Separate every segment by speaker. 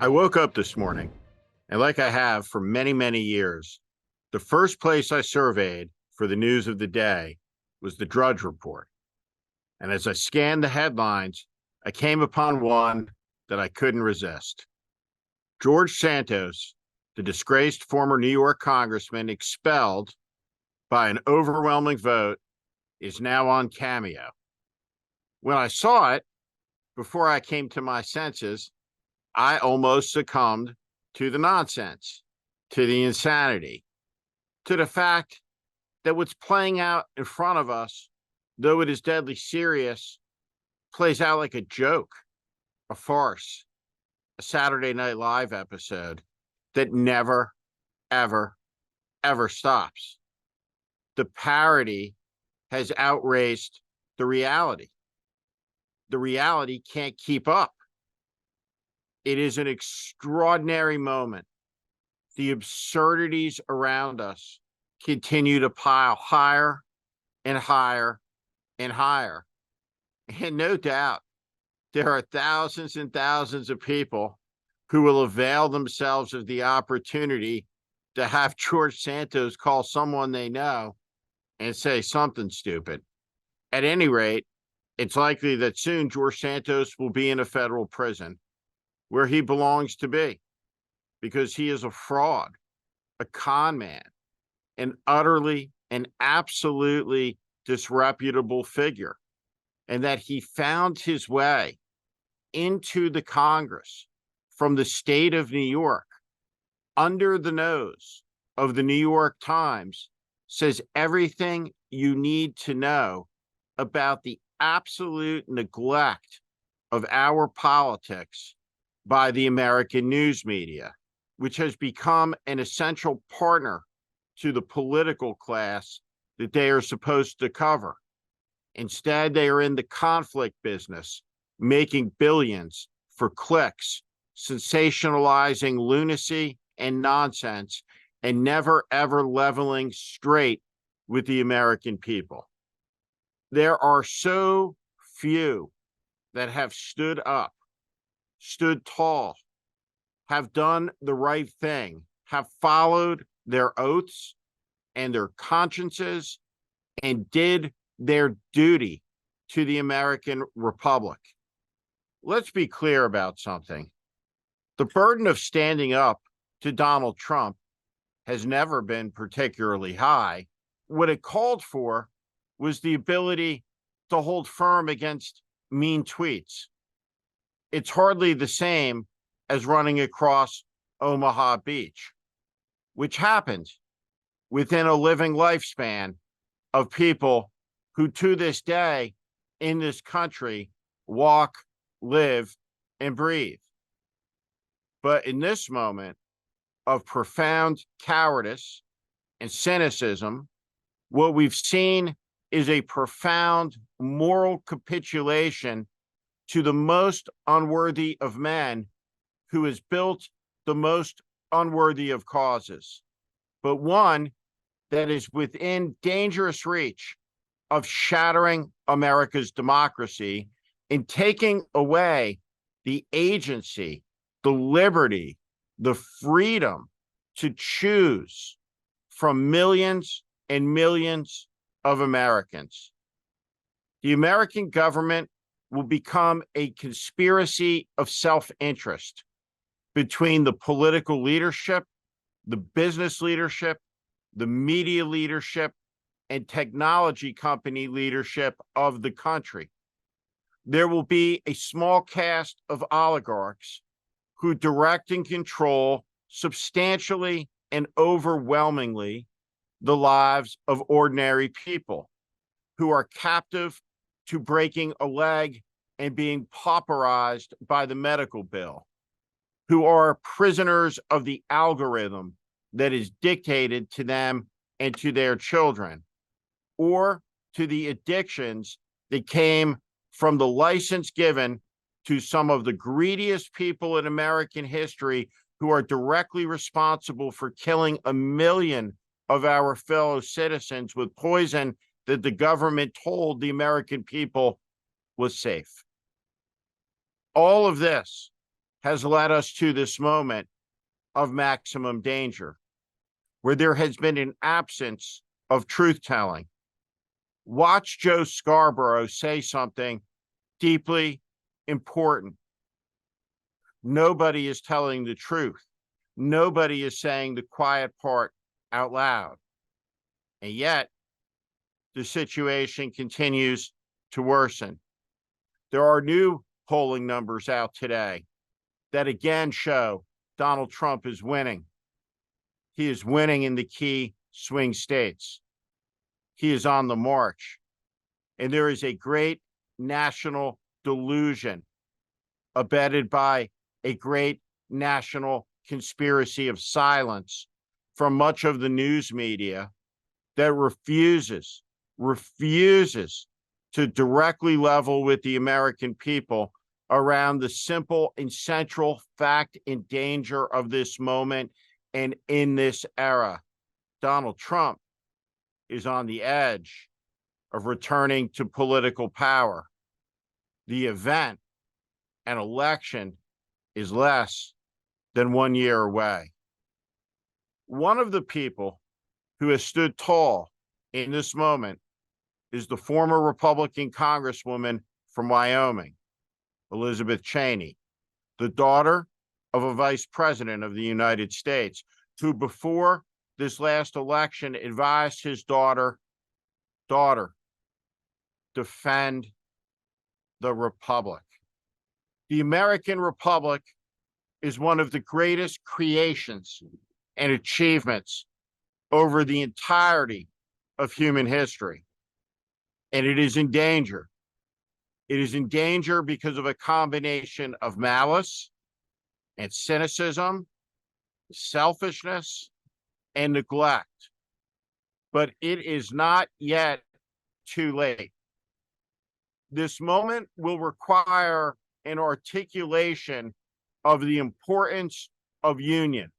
Speaker 1: I woke up this morning, and like I have for many, many years, the first place I surveyed for the news of the day was the Drudge Report. And as I scanned the headlines, I came upon one that I couldn't resist. George Santos, the disgraced former New York congressman expelled by an overwhelming vote, is now on Cameo. When I saw it, before I came to my senses, I almost succumbed to the nonsense, to the insanity, to the fact that what's playing out in front of us, though it is deadly serious, plays out like a joke, a farce, a Saturday Night Live episode that never, ever, ever stops. The parody has outraced the reality. The reality can't keep up. It is an extraordinary moment. The absurdities around us continue to pile higher and higher and higher. And no doubt, there are thousands and thousands of people who will avail themselves of the opportunity to have George Santos call someone they know and say something stupid. At any rate, it's likely that soon George Santos will be in a federal prison where he belongs to be, because he is a fraud, a con man, an utterly and absolutely disreputable figure, and that he found his way into the Congress from the state of New York under the nose of the New York Times says everything you need to know about the absolute neglect of our politics by the American news media, which has become an essential partner to the political class that they are supposed to cover. Instead, they are in the conflict business, making billions for clicks, sensationalizing lunacy and nonsense, and never, ever leveling straight with the American people. There are so few that have stood up, stood tall, have done the right thing, have followed their oaths and their consciences, and did their duty to the American Republic. Let's be clear about something. The burden of standing up to Donald Trump has never been particularly high. What it called for was the ability to hold firm against mean tweets. It's hardly the same as running across Omaha Beach, which happened within a living lifespan of people who to this day in this country walk, live, and breathe. But in this moment of profound cowardice and cynicism, what we've seen is a profound moral capitulation to the most unworthy of men, who has built the most unworthy of causes, but one that is within dangerous reach of shattering America's democracy and taking away the agency, the liberty, the freedom to choose from millions and millions of Americans. The American government will become a conspiracy of self-interest between the political leadership, the business leadership, the media leadership, and technology company leadership of the country. There will be a small cast of oligarchs who direct and control substantially and overwhelmingly the lives of ordinary people, who are captive to breaking a leg and being pauperized by the medical bill, who are prisoners of the algorithm that is dictated to them and to their children, or to the addictions that came from the license given to some of the greediest people in American history, who are directly responsible for killing 1 million of our fellow citizens with poison that the government told the American people was safe. All of this has led us to this moment of maximum danger, where there has been an absence of truth-telling. Watch Joe Scarborough say something deeply important. Nobody is telling the truth. Nobody is saying the quiet part out loud. And yet, the situation continues to worsen. There are new polling numbers out today that again show Donald Trump is winning. He is winning in the key swing states. He is on the march. And there is a great national delusion abetted by a great national conspiracy of silence from much of the news media that refuses to directly level with the American people around the simple and central fact and danger of this moment and in this era. Donald Trump is on the edge of returning to political power. The event, an election, is less than 1 year away. One of the people who has stood tall in this moment is the former Republican Congresswoman from Wyoming, Elizabeth Cheney, the daughter of a vice president of the United States, who before this last election advised his daughter, defend the Republic. The American Republic is one of the greatest creations and achievements over the entirety of human history. And it is in danger. It is in danger because of a combination of malice and cynicism, selfishness, and neglect. But it is not yet too late. This moment will require an articulation of the importance of union.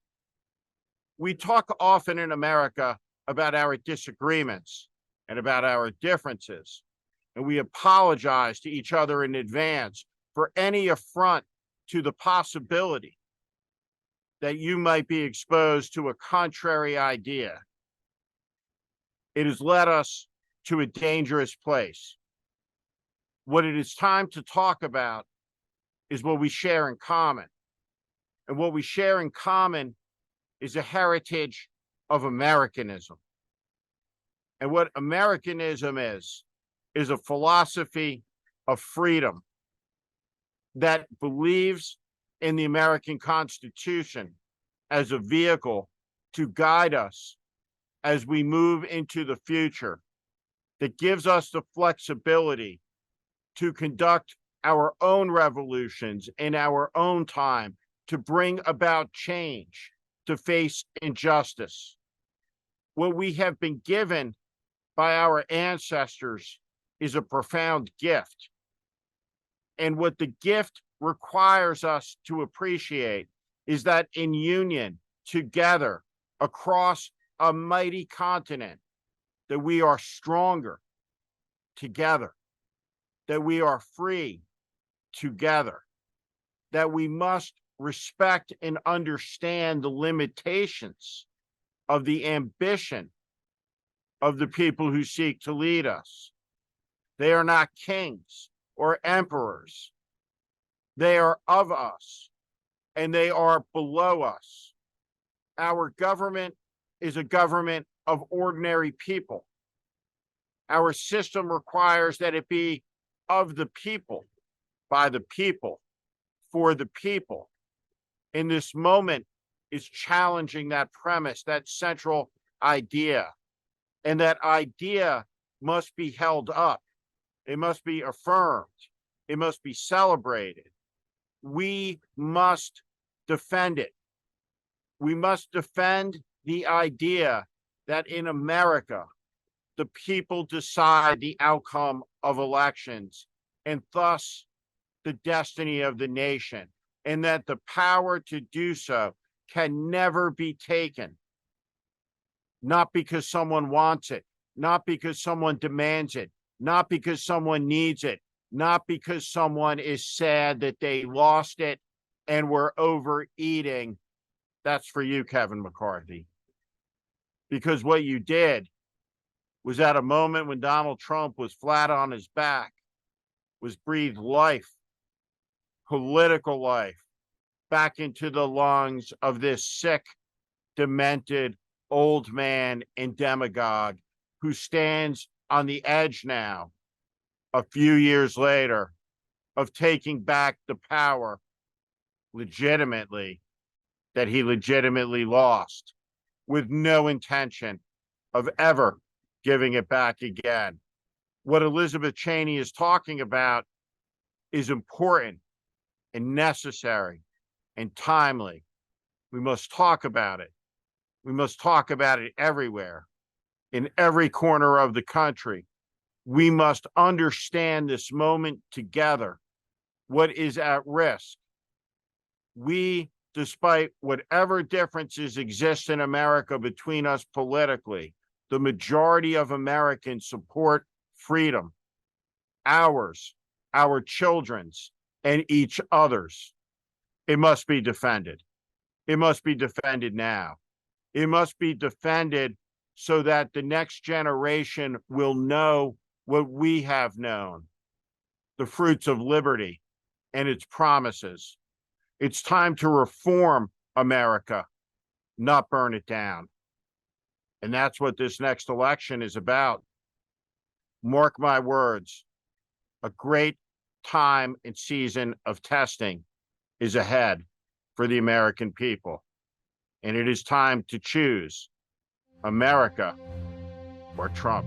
Speaker 1: We talk often in America about our disagreements and about our differences, and we apologize to each other in advance for any affront to the possibility that you might be exposed to a contrary idea. It has led us to a dangerous place. What it is time to talk about is what we share in common. And what we share in common is a heritage of Americanism. And what Americanism is a philosophy of freedom that believes in the American Constitution as a vehicle to guide us as we move into the future, that gives us the flexibility to conduct our own revolutions in our own time, to bring about change, to face injustice. What we have been given by our ancestors is a profound gift. And what the gift requires us to appreciate is that in union, together, across a mighty continent, that we are stronger together, that we are free together, that we must respect and understand the limitations of the ambition of the people who seek to lead us. They are not kings or emperors. They are of us, and they are below us. Our government is a government of ordinary people. Our system requires that it be of the people, by the people, for the people. In this moment is challenging that premise, that central idea. And that idea must be held up. It must be affirmed. It must be celebrated. We must defend it. We must defend the idea that in America, the people decide the outcome of elections and thus the destiny of the nation, and that the power to do so can never be taken, not because someone wants it, not because someone demands it, not because someone needs it, not because someone is sad that they lost it, and we're overeating, that's for you, Kevin McCarthy. Because what you did was at a moment when Donald Trump was flat on his back, was breathe life, political life, back into the lungs of this sick, demented old man and demagogue who stands on the edge now, a few years later, of taking back the power legitimately that he legitimately lost, with no intention of ever giving it back again. What Elizabeth Cheney is talking about is important and necessary and timely. We must talk about it. We must talk about it everywhere, in every corner of the country. We must understand this moment together, what is at risk. We, despite whatever differences exist in America between us politically, the majority of Americans support freedom, ours, our children's, and each other's. It must be defended. It must be defended now. It must be defended so that the next generation will know what we have known, the fruits of liberty and its promises. It's time to reform America, not burn it down. And that's what this next election is about. Mark my words, a great time and season of testing is ahead for the American people. And it is time to choose America or Trump.